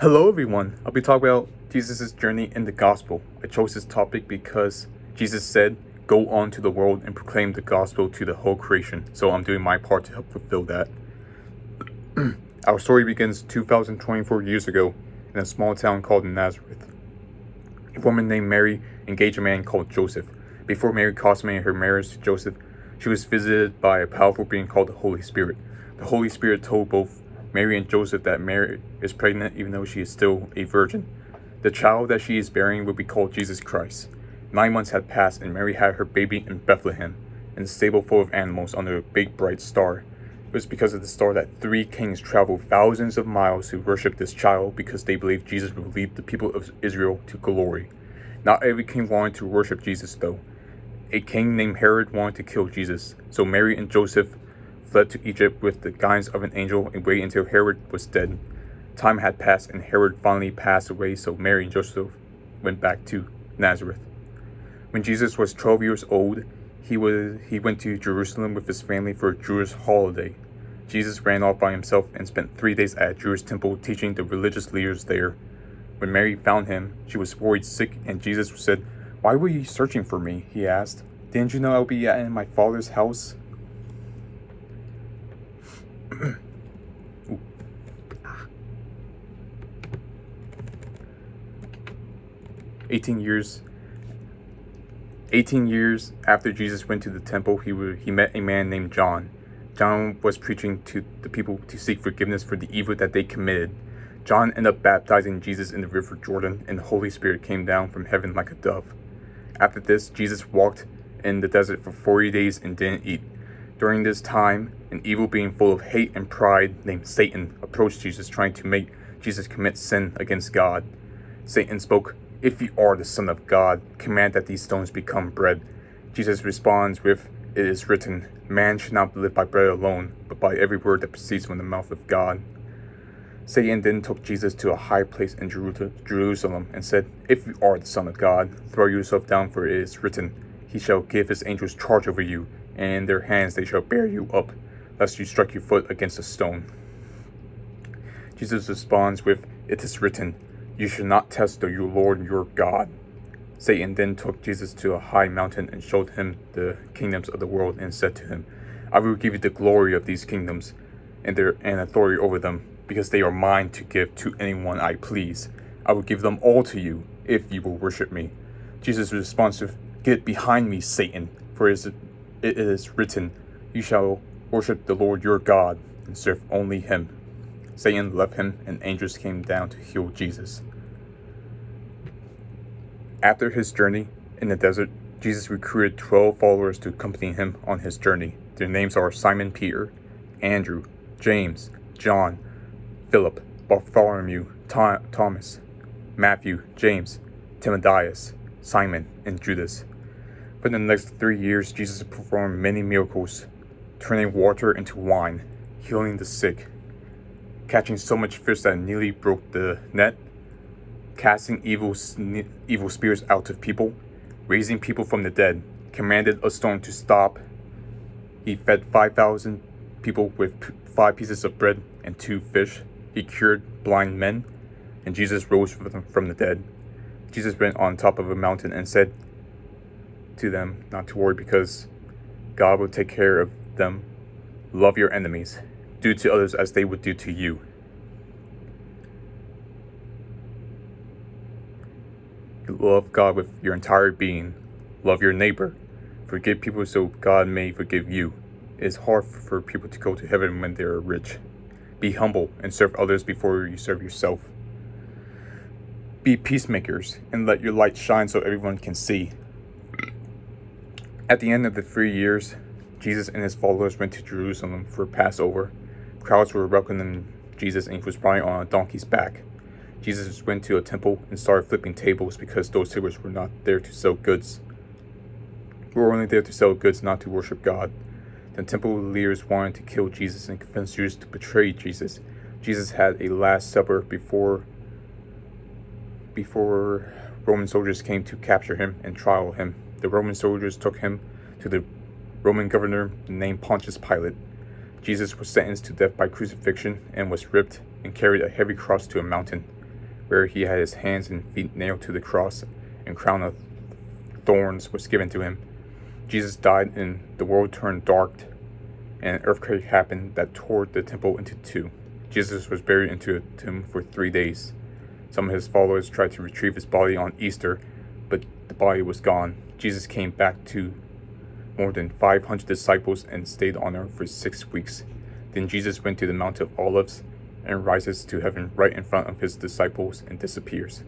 Hello, everyone. I'll be talking about Jesus' journey in the gospel. I chose this topic because Jesus said, "Go on to the world and proclaim the gospel to the whole creation." So I'm doing my part to help fulfill that. Our story begins 2,024 years ago in a small town called Nazareth. A woman named Mary engaged a man called Joseph. Before Mary consummated her marriage to Joseph, she was visited by a powerful being called the Holy Spirit. The Holy Spirit told both Mary and Joseph that Mary is pregnant even though she is still a virgin. The child that she is bearing will be called Jesus Christ. 9 months had passed and Mary had her baby in Bethlehem, in a stable full of animals under a big bright star. It was because of the star that 3 kings traveled thousands of miles to worship this child because they believed Jesus would lead the people of Israel to glory. Not every king wanted to worship Jesus, though. A king named Herod wanted to kill Jesus, so Mary and Joseph fled to Egypt with the guidance of an angel and waited until Herod was dead. Time had passed and Herod finally passed away, so Mary and Joseph went back to Nazareth. When Jesus was 12 years old, he went to Jerusalem with his family for a Jewish holiday. Jesus ran off by himself and spent 3 days at a Jewish temple teaching the religious leaders there. When Mary found him, she was worried sick, and Jesus said, "Why were you searching for me?" he asked. "Didn't you know I would be in my Father's house?" 18 years 18 years after Jesus went to the temple, he met a man named John. John was preaching to the people to seek forgiveness for the evil that they committed. John ended up baptizing Jesus in the river Jordan, and the Holy Spirit came down from heaven like a dove. After this, Jesus walked in the desert for 40 days and didn't eat. During this time, an evil being full of hate and pride named Satan approached Jesus, trying to make Jesus commit sin against God. Satan spoke, "If you are the Son of God, command that these stones become bread." Jesus responds with, "It is written, man should not live by bread alone, but by every word that proceeds from the mouth of God." Satan then took Jesus to a high place in Jerusalem and said, "If you are the Son of God, throw yourself down, for it is written, he shall give his angels charge over you, and in their hands they shall bear you up, lest you strike your foot against a stone." Jesus responds with, "It is written, you should not test your Lord your God." Satan then took Jesus to a high mountain and showed him the kingdoms of the world and said to him, "I will give you the glory of these kingdoms and authority over them, because they are mine to give to anyone I please. I will give them all to you if you will worship me." Jesus responds with, "Get behind me, Satan, for it is written, you shall worship the Lord your God and serve only him." Satan left him, and angels came down to heal Jesus. After his journey in the desert, Jesus recruited 12 followers to accompany him on his journey. Their names are Simon Peter, Andrew, James, John, Philip, Bartholomew, Thomas, Matthew, James, Timotheus, Simon, and Judas. For the next 3 years, Jesus performed many miracles, turning water into wine, healing the sick, catching so much fish that nearly broke the net, casting evil spirits out of people, raising people from the dead, commanded a storm to stop. He fed 5,000 people with 5 pieces of bread and 2 fish. He cured blind men, and Jesus rose from the dead. Jesus went on top of a mountain and said to them not to worry, because God will take care of them. Love your enemies. Do to others as they would do to you. Love God with your entire being. Love your neighbor. Forgive people so God may forgive you. It is hard for people to go to heaven when they are rich. Be humble and serve others before you serve yourself. Be peacemakers and let your light shine so everyone can see. At the end of the 3 years, Jesus and his followers went to Jerusalem for Passover. Crowds were welcoming Jesus, and he was riding on a donkey's back. Jesus went to a temple and started flipping tables because those tables were not there to sell goods. We were only there to sell goods, not to worship God. The temple leaders wanted to kill Jesus and convince Jews to betray Jesus. Jesus had a last supper before Roman soldiers came to capture him and trial him. The Roman soldiers took him to the Roman governor named Pontius Pilate. Jesus was sentenced to death by crucifixion and was ripped and carried a heavy cross to a mountain. where he had his hands and feet nailed to the cross, and a crown of thorns was given to him. Jesus died, and the world turned dark, and an earthquake happened that tore the temple into two. Jesus was buried into a tomb for 3 days. Some of his followers tried to retrieve his body on Easter, but the body was gone. Jesus came back to more than 500 disciples and stayed on earth for 6 weeks. Then Jesus went to the Mount of Olives and rises to heaven right in front of his disciples and disappears.